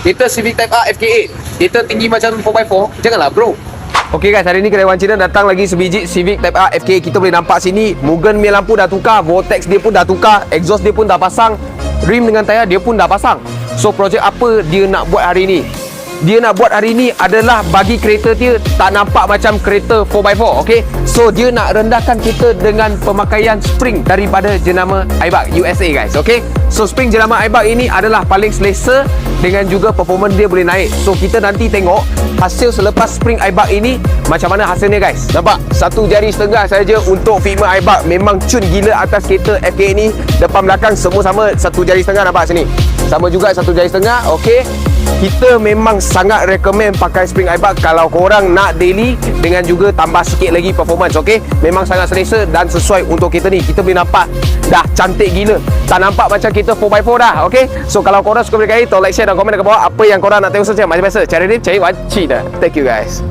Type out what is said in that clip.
Kereta Civic Type R FK8, kereta tinggi macam 4x4, janganlah bro. Okay guys, hari ni kedai Wan Cina datang lagi sebiji Civic Type R FK. Kita boleh nampak sini Mugen punya lampu dah tukar, Vortex dia pun dah tukar, exhaust dia pun dah pasang, rim dengan tayar dia pun dah pasang. So projek apa dia nak buat hari ni? Dia nak buat hari ni adalah bagi kereta dia tak nampak macam kereta 4x4, okay? So dia nak rendahkan kita dengan pemakaian spring daripada jenama Aibak USA guys, okay? So spring jenama Aibak ini adalah paling selesa dengan juga performance dia boleh naik. So kita nanti tengok hasil selepas spring Aibak ini macam mana hasilnya guys. Nampak? 1 jari setengah saja untuk figment Aibak. Memang cun gila atas kereta FK ini. Depan belakang semua sama 1 jari setengah, nampak sini. Sama juga 1 jari setengah, okey. Kita memang sangat recommend pakai spring Aibak kalau korang nak daily dengan juga tambah sikit lagi performance, okey. Memang sangat selesa dan sesuai untuk kita ni. Kita boleh nampak dah cantik gila. Tak nampak macam kita 4x4 dah, okey. So kalau korang suka video ni, tolong like, share dan komen dekat bawah apa yang korang nak tengok saja. Macam biasa, cari ni cari Wan Cina. Thank you guys.